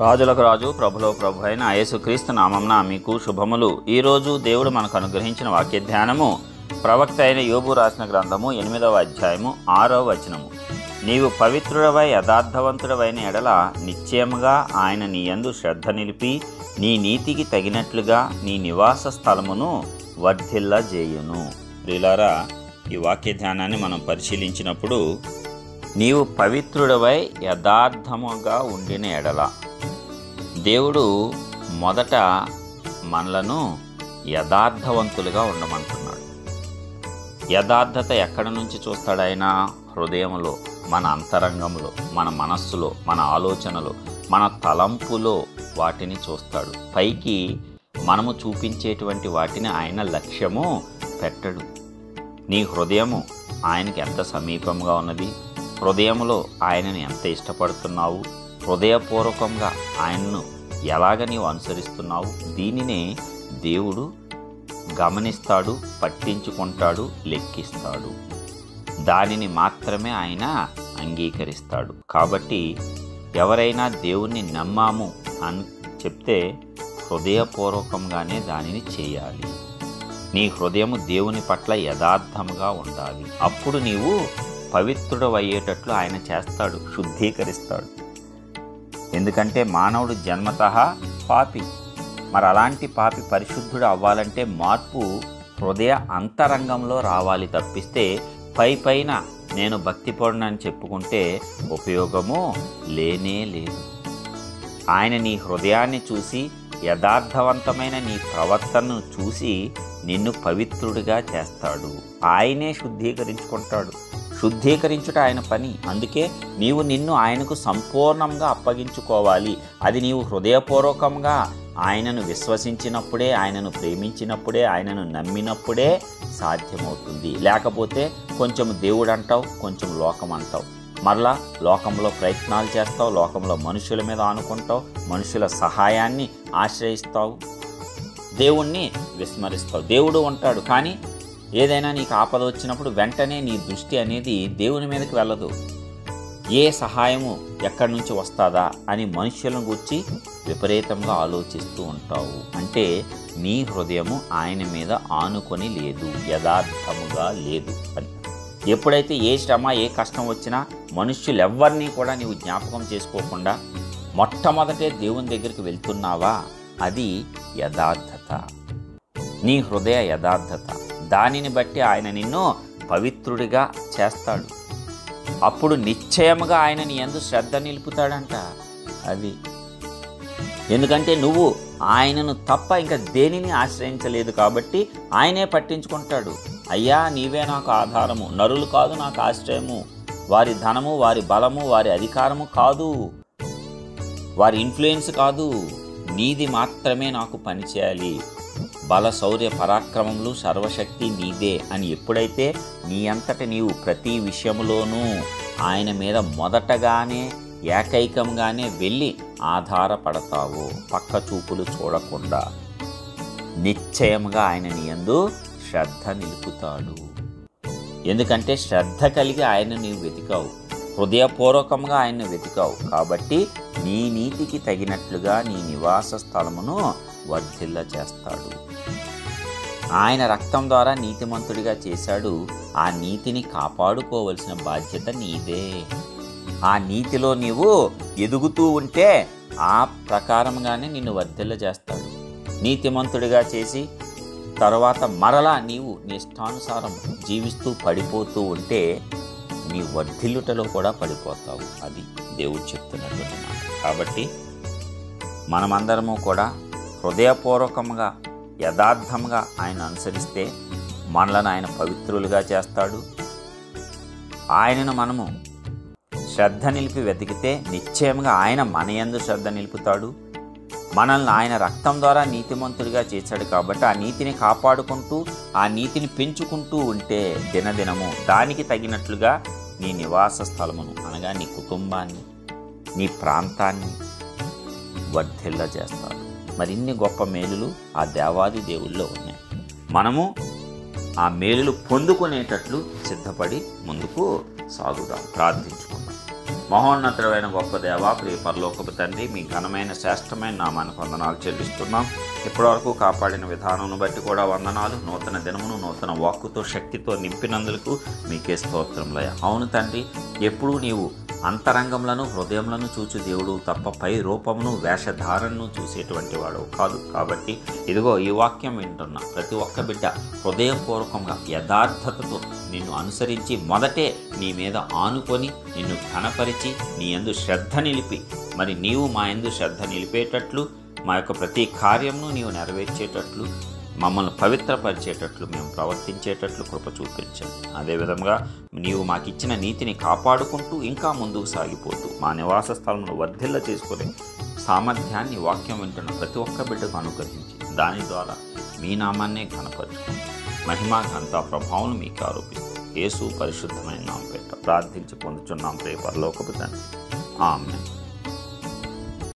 రాజులకు రాజు ప్రభులో ప్రభు అయిన యేసుక్రీస్తు నామమున మీకు శుభములు. ఈరోజు దేవుడు మనకు అనుగ్రహించిన వాక్య ధ్యానము ప్రవక్త అయిన యోబు రాసిన గ్రంథము 8వ అధ్యాయము 6వ వచనము. నీవు పవిత్రుడవై యథార్థవంతుడవైన ఎడల నిశ్చయముగా ఆయన నీ యందు శ్రద్ధ నిలిపి నీ నీతికి తగినట్లుగా నీ నివాస స్థలమును వర్ధిల్లజేయును. ప్రియులారా, ఈ వాక్య ధ్యానాన్ని మనం పరిశీలించినప్పుడు నీవు పవిత్రుడవై యథార్థముగా ఉండిన ఎడల, దేవుడు మొదట మనలను యథార్థవంతులుగా ఉండమంటున్నాడు. యథార్థత ఎక్కడి నుంచి చూస్తాడు ఆయన? హృదయంలో, మన అంతరంగంలో, మన మనస్సులో, మన ఆలోచనలో, మన తలంపులో వాటిని చూస్తాడు. పైకి మనము చూపించేటువంటి వాటిని ఆయన లక్ష్యము పెట్టడు. నీ హృదయము ఆయనకి ఎంత సమీపంగా ఉన్నది? హృదయంలో ఆయనను ఎంత ఇష్టపడుతున్నావు? హృదయపూర్వకంగా ఆయన్ను ఎలాగ నీవు అనుసరిస్తున్నావు? దీనినే దేవుడు గమనిస్తాడు, పట్టించుకుంటాడు, లెక్కిస్తాడు. దానిని మాత్రమే ఆయన అంగీకరిస్తాడు. కాబట్టి ఎవరైనా దేవుణ్ణి నమ్మాము అని చెప్తే హృదయపూర్వకంగానే దానిని చేయాలి. నీ హృదయము దేవుని పట్ల యథార్థముగా ఉండాలి. అప్పుడు నీవు పవిత్రుడవయ్యేటట్లు ఆయన చేస్తాడు, శుద్ధీకరిస్తాడు. ఎందుకంటే మానవుడు జన్మతః పాపి. మరి అలాంటి పాపి పరిశుద్ధుడు అవ్వాలంటే మార్పు హృదయ అంతరంగంలో రావాలి తప్పిస్తే పైన నేను భక్తిపరుడని చెప్పుకుంటే ఉపయోగము లేనే లేదు. ఆయన నీ హృదయాన్ని చూసి, యథార్థవంతమైన నీ ప్రవర్తనను చూసి నిన్ను పవిత్రుడిగా చేస్తాడు. ఆయనే శుద్ధీకరించుకుంటాడు. శుద్ధీకరించుట ఆయన పని. అందుకే నీవు నిన్ను ఆయనకు సంపూర్ణంగా అప్పగించుకోవాలి. అది నీవు హృదయపూర్వకంగా ఆయనను విశ్వసించినప్పుడే, ఆయనను ప్రేమించినప్పుడే, ఆయనను నమ్మినప్పుడే సాధ్యమవుతుంది. లేకపోతే కొంచెం దేవుడు అంటావు, కొంచెం లోకం అంటావు. మరలా లోకంలో ప్రయత్నాలు చేస్తావు, లోకంలో మనుషుల మీద ఆనుకుంటావు, మనుషుల సహాయాన్ని ఆశ్రయిస్తావు, దేవుణ్ణి విస్మరిస్తావు. దేవుడు ఉంటాడు, కానీ ఏదైనా నీకు ఆపద వచ్చినప్పుడు వెంటనే నీ దృష్టి అనేది దేవుని మీదకి వెళ్ళదు. ఏ సహాయము ఎక్కడి నుంచి వస్తుందా అని మనుష్యులను గురించి విపరీతంగా ఆలోచిస్తూ ఉంటావు. అంటే నీ హృదయము ఆయన మీద ఆనుకొని లేదు, యథార్థముగా లేదు అని. ఎప్పుడైతే ఏ శ్రమ, ఏ కష్టం వచ్చినా మనుష్యులెవ్వరినీ కూడా నీవు జ్ఞాపకం చేసుకోకుండా మొట్టమొదటే దేవుని దగ్గరికి వెళ్తున్నావా, అది యథార్థత, నీ హృదయ యథార్థత. దానిని బట్టి ఆయన నిన్ను పవిత్రుడిగా చేస్తాడు. అప్పుడు నిశ్చయముగా ఆయన నీ యందు శ్రద్ధ నిలుపుతాడంట. అది ఎందుకంటే నువ్వు ఆయనను తప్ప ఇంకా దేనిని ఆశ్రయించలేదు కాబట్టి ఆయనే పట్టించుకుంటాడు. అయ్యా, నీవే నాకు ఆధారము, నరులు కాదు నాకు ఆశ్రయము. వారి ధనము, వారి బలము, వారి అధికారము కాదు, వారి ఇన్ఫ్లుయెన్స్ కాదు, నీది మాత్రమే నాకు పనిచేయాలి. బల, శౌర్య, పరాక్రమములు, సర్వశక్తి నీదే అని ఎప్పుడైతే నీ అంతట నీవు ప్రతి విషయములోనూ ఆయన మీద మొదటగానే ఏకైకంగానే వెళ్ళి ఆధారపడతావో, పక్క చూపులు చూడకుండా, నిశ్చయముగా ఆయన నీ యందు శ్రద్ధ నిలుపుతాడు. ఎందుకంటే శ్రద్ధ కలిగి ఆయన నీవు వెతికావు, హృదయపూర్వకంగా ఆయన్ను వెతికావు. కాబట్టి నీ నీతికి తగినట్లుగా నీ నివాస స్థలమును వర్ధిల్ల చేస్తాడు. ఆయన రక్తం ద్వారా నీతిమంతుడిగా చేశాడు. ఆ నీతిని కాపాడుకోవలసిన బాధ్యత నీదే. ఆ నీతిలో నీవు ఎదుగుతూ ఉంటే ఆ ప్రకారంగానే నిన్ను వర్ధిల్ల చేస్తాడు. నీతిమంతుడిగా చేసి తర్వాత మరలా నీవు నీ ఇష్టానుసారం జీవిస్తూ పడిపోతూ ఉంటే నీ వర్ధిల్లుటలో కూడా పడిపోతావు. అది దేవుడు చెప్తున్నటువంటి మాట. కాబట్టి మనమందరము కూడా హృదయపూర్వకంగా, యథార్థంగా ఆయన అనుసరిస్తే మనలను ఆయన పవిత్రులుగా చేస్తాడు. ఆయనను మనము శ్రద్ధ నిలిపి వెతికితే నిశ్చయంగా ఆయన మన యందు శ్రద్ధ నిలుపుతాడు. మనల్ని ఆయన రక్తం ద్వారా నీతిమంతుడిగా చేశాడు కాబట్టి ఆ నీతిని కాపాడుకుంటూ, ఆ నీతిని పెంచుకుంటూ ఉంటే దినదినము దానికి తగినట్లుగా నీ నివాస స్థలమును, అనగా నీ కుటుంబాన్ని, నీ ప్రాంతాన్ని వర్ధిల్ల చేస్తాడు. మరిన్ని గొప్ప మేలులు ఆ దేవాది దేవుల్లో ఉన్నాయి. మనము ఆ మేలులు పొందుకునేటట్లు సిద్ధపడి ముందుకు సాగుదాం. ప్రార్థించుకుందాం. మహోన్నతుడైన గొప్ప దేవ, ప్రియ పరలోకపు తండ్రి, మీ ఘనమైన శ్రేష్టమైన నామానికి వందనాలు చెల్లిస్తున్నాం. ఇప్పటివరకు కాపాడిన విధానం బట్టి కూడా వందనాలు. నూతన దినమును నూతన వాక్కుతో శక్తితో నింపినందుకు మీకే స్తోత్రములయ్యా. అవును తండ్రి, ఎప్పుడూ నీవు అంతరంగములను హృదయములను చూచు దేవుడు తప్ప పై రూపమును వేషధారణను చూసేటువంటి వాడు కాదు. కాబట్టి ఇదిగో ఈ వాక్యం వింటున్న ప్రతి ఒక్క బిడ్డ హృదయపూర్వకంగా యథార్థతతో నిన్ను అనుసరించి మొదటే నీ మీద ఆనుకొని నిన్ను ఘనపరిచి నీ యందు శ్రద్ధ నిలిపి, మరి నీవు మా యందు శ్రద్ధ నిలిపేటట్లు, మా యొక్క ప్రతి కార్యమును నీవు నెరవేర్చేటట్లు, మమ్మల్ని పవిత్రపరిచేటట్లు, మేము ప్రవర్తించేటట్లు కృప చూపించండి. అదేవిధంగా నీవు మాకిచ్చిన నీతిని కాపాడుకుంటూ ఇంకా ముందుకు సాగిపోతూ మా నివాస స్థలమును వర్ధిల్ల చేసుకునే సామర్థ్యాన్ని వాక్యం వింటున్న ప్రతి ఒక్క బిడ్డకు అనుగ్రహించి దాని ద్వారా మీ నామాన్నే ఘనపరుచుకుని మహిమా ఘనత ప్రభావం మీకు ఆరోపిస్తూ యేసు పరిశుద్ధమైన నామం పేరిట ప్రార్థించి పొందుచున్నాం ప్రియ పరలోకపు తండ్రి. ఆమేన్.